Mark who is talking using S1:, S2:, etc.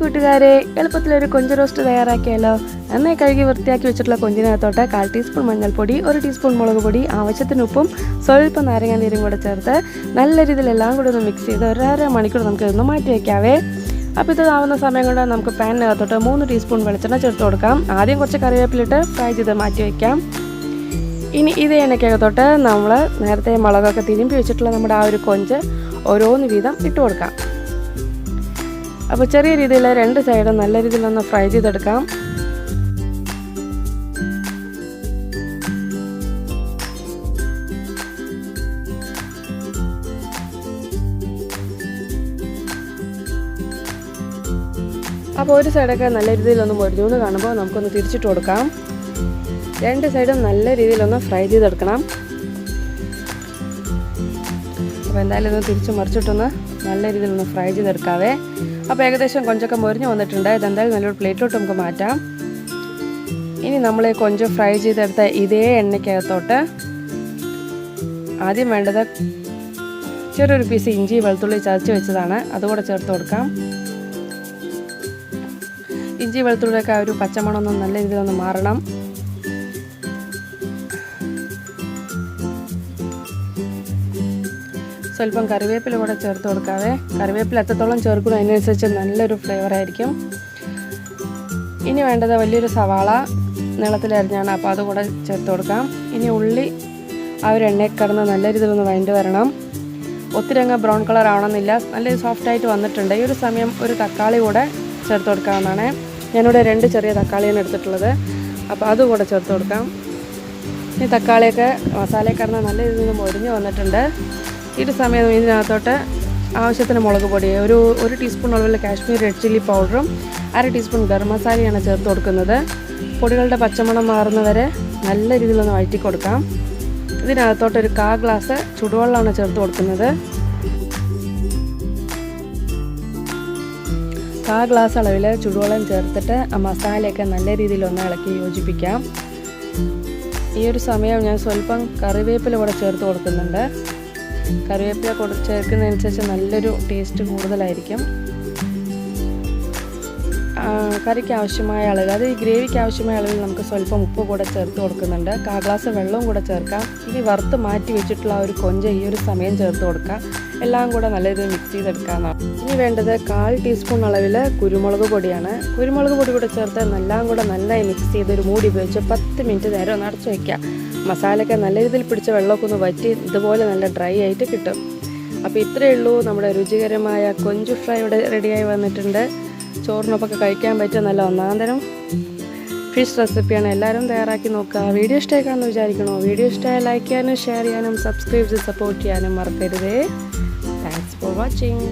S1: കൂട്ടുകാരെ, എളുപ്പത്തിലൊരു കൊഞ്ച് റോസ്റ്റ് തയ്യാറാക്കിയാലോ? നന്നായി കഴുകി വൃത്തിയാക്കി വെച്ചിട്ടുള്ള കൊഞ്ചിനകത്തോട്ട് 1/4 ടീസ്പൂൺ മഞ്ഞൾപ്പൊടി, 1 ടീസ്പൂൺ മുളക് പൊടി, ആവശ്യത്തിന് ഉപ്പും സ്വല്പം നാരങ്ങാനീരും കൂടെ ചേർത്ത് നല്ല രീതിയിൽ എല്ലാം കൂടി ഒന്ന് മിക്സ് ചെയ്ത് 1.5 മണിക്കൂർ നമുക്ക് ഇതൊന്ന് മാറ്റി വയ്ക്കാവേ. അപ്പോൾ ഇതാവുന്ന സമയം കൊണ്ട് നമുക്ക് പാനിനകത്തോട്ട് 3 ടീസ്പൂൺ വെളിച്ചെണ്ണ ചേർത്ത് കൊടുക്കാം. ആദ്യം കുറച്ച് കറിവേപ്പിലിട്ട് ഫ്രൈ ചെയ്ത് മാറ്റി വയ്ക്കാം. ഇനി ഇതേ എണ്ണയ്ക്കകത്തോട്ട് നമ്മൾ നേരത്തെ മുളകൊക്കെ തിരുമ്പി വെച്ചിട്ടുള്ള നമ്മുടെ ആ ഒരു കൊഞ്ച് ഓരോന്ന് വീതം ഇട്ട് കൊടുക്കാം. അപ്പോൾ ചെറിയ രീതിയിൽ 2 സൈഡും നല്ല രീതിയിലൊന്ന് ഫ്രൈ ചെയ്തെടുക്കാം. അപ്പോൾ ഒരു സൈഡൊക്കെ നല്ല രീതിയിലൊന്ന് മൊരിഞ്ഞു എന്ന് കാണുമ്പോൾ നമുക്കൊന്ന് തിരിച്ചിട്ട് കൊടുക്കാം. 2 സൈഡും നല്ല രീതിയിലൊന്ന് ഫ്രൈ ചെയ്തെടുക്കണം. അപ്പോൾ എന്തായാലും ഒന്ന് തിരിച്ച് മറിച്ചിട്ടൊന്ന് നല്ല രീതിയിലൊന്ന് ഫ്രൈ ചെയ്തെടുക്കാവേ. അപ്പോൾ ഏകദേശം കൊഞ്ചൊക്കെ മൊരിഞ്ഞ് വന്നിട്ടുണ്ട്. ഇതെന്തായാലും നല്ലൊരു പ്ലേറ്റിലോട്ട് നമുക്ക് മാറ്റാം. ഇനി നമ്മൾ കൊഞ്ച് ഫ്രൈ ചെയ്തെടുത്ത ഇതേ എണ്ണയ്ക്കകത്തോട്ട് ആദ്യം വേണ്ടത് ചെറിയൊരു പീസ് ഇഞ്ചി വെളുത്തുള്ളി ചതച്ച് വെച്ചതാണ്, അതുകൂടെ ചേർത്ത് കൊടുക്കാം. ഇഞ്ചി വെളുത്തുള്ളിയൊക്കെ ഒരു പച്ചമണമൊന്നും നല്ല രീതിയിലൊന്ന് മാറണം. സ്വല്പം കറിവേപ്പില കൂടെ ചേർത്ത് കൊടുക്കാവേ. കറിവേപ്പില എത്രത്തോളം ചേർക്കണം അതിനനുസരിച്ച് നല്ലൊരു ഫ്ലേവർ ആയിരിക്കും. ഇനി വേണ്ടത് വലിയൊരു സവാള നീളത്തിലരിഞ്ഞാണ്, അപ്പോൾ അതുകൂടെ ചേർത്ത് കൊടുക്കാം. ഇനി ഉള്ളി ആ ഒരു എണ്ണയിൽ കിടന്ന് നല്ല രീതിയിലൊന്ന് വഴണ്ട് വരണം. ഒത്തിരി അങ്ങ് ബ്രൗൺ കളർ ആവണമെന്നില്ല, നല്ല സോഫ്റ്റായിട്ട് വന്നിട്ടുണ്ട്. ഈ ഒരു സമയം ഒരു തക്കാളി കൂടെ ചേർത്ത് കൊടുക്കാവുന്നതാണ്. ഞാനിവിടെ 2 ചെറിയ തക്കാളിയാണ് എടുത്തിട്ടുള്ളത്, അപ്പോൾ അതുകൂടെ ചേർത്ത് കൊടുക്കാം. ഈ തക്കാളിയൊക്കെ മസാലയിൽ കിടന്ന് നല്ല രീതിയിൽ മൊരിഞ്ഞ് വന്നിട്ടുണ്ട്. ഈ ഒരു സമയം ഇതിനകത്തോട്ട് ആവശ്യത്തിന് മുളക് പൊടി, ഒരു ടീസ്പൂൺ അളവിൽ കാശ്മീർ റെഡ് ചില്ലി പൗഡറും 1/2 ടീസ്പൂൺ ഗരം മസാലയാണ് ചേർത്ത് കൊടുക്കുന്നത്. പൊടികളുടെ പച്ചമണം മാറുന്നവരെ നല്ല രീതിയിലൊന്ന് വഴറ്റി കൊടുക്കാം. ഇതിനകത്തോട്ട് ഒരു 1/4 ഗ്ലാസ് ചുടുവെള്ളമാണ് ചേർത്ത് കൊടുക്കുന്നത്. 1/4 ഗ്ലാസ് അളവിൽ ചുടുവെള്ളം ചേർത്തിട്ട് ആ മസാലയൊക്കെ നല്ല രീതിയിലൊന്ന് ഇളക്കി യോജിപ്പിക്കാം. ഈ ഒരു സമയം ഞാൻ സ്വല്പം കറിവേപ്പില കൂടെ ചേർത്ത് കൊടുക്കുന്നുണ്ട്. കറിവേപ്പില ചേർക്കുന്നതനുസരിച്ച് നല്ലൊരു ടേസ്റ്റ് കൂടുതലായിരിക്കും. കറിക്ക് ആവശ്യമായ അളവിൽ, അത് ഈ ഗ്രേവിക്ക് ആവശ്യമായ അളവിൽ നമുക്ക് സ്വല്പം ഉപ്പ് കൂടെ ചേർത്ത് കൊടുക്കുന്നുണ്ട്. 1/4 ഗ്ലാസ് വെള്ളവും കൂടെ ചേർക്കാം. ഇനി വറുത്ത് മാറ്റി വെച്ചിട്ടുള്ള ഒരു കൊഞ്ച് ഈ ഒരു സമയം ചേർത്ത് കൊടുക്കാം. എല്ലാം കൂടെ നല്ല രീതിയിൽ മിക്സ് ചെയ്തെടുക്കാമെന്നാണ്. ഇനി വേണ്ടത് 1/4 ടീസ്പൂൺ അളവിൽ കുരുമുളക് പൊടിയാണ്. കുരുമുളക് പൊടി കൂടെ ചേർത്ത് എല്ലാം കൂടെ നന്നായി മിക്സ് ചെയ്ത് ഒരു മൂടി ഉപയോഗിച്ച് 10 മിനിറ്റ് നേരം ഒന്ന് അടച്ചു വയ്ക്കുക. മസാലയൊക്കെ നല്ല രീതിയിൽ പിടിച്ച വെള്ളമൊക്കെ ഒന്ന് വറ്റി ഇതുപോലെ നല്ല ഡ്രൈ ആയിട്ട് കിട്ടും. അപ്പോൾ ഇത്രയേ ഉള്ളൂ, നമ്മുടെ രുചികരമായ കൊഞ്ച് ഫ്രൈ ഇവിടെ റെഡിയായി വന്നിട്ടുണ്ട്. ചോറിനൊപ്പൊക്കെ കഴിക്കാൻ പറ്റിയ നല്ല ഒന്നാന്തരം ഫിഷ് റെസിപ്പിയാണ്. എല്ലാവരും തയ്യാറാക്കി നോക്കുക. വീഡിയോ ഇഷ്ടമായിക്കാണെന്ന് വിചാരിക്കണോ? വീഡിയോ ഇഷ്ടമായി ലൈക്ക് ചെയ്യാനും ഷെയർ ചെയ്യാനും സബ്സ്ക്രൈബ് ചെയ്ത് സപ്പോർട്ട് ചെയ്യാനും മറക്കരുതേ. Thanks for watching.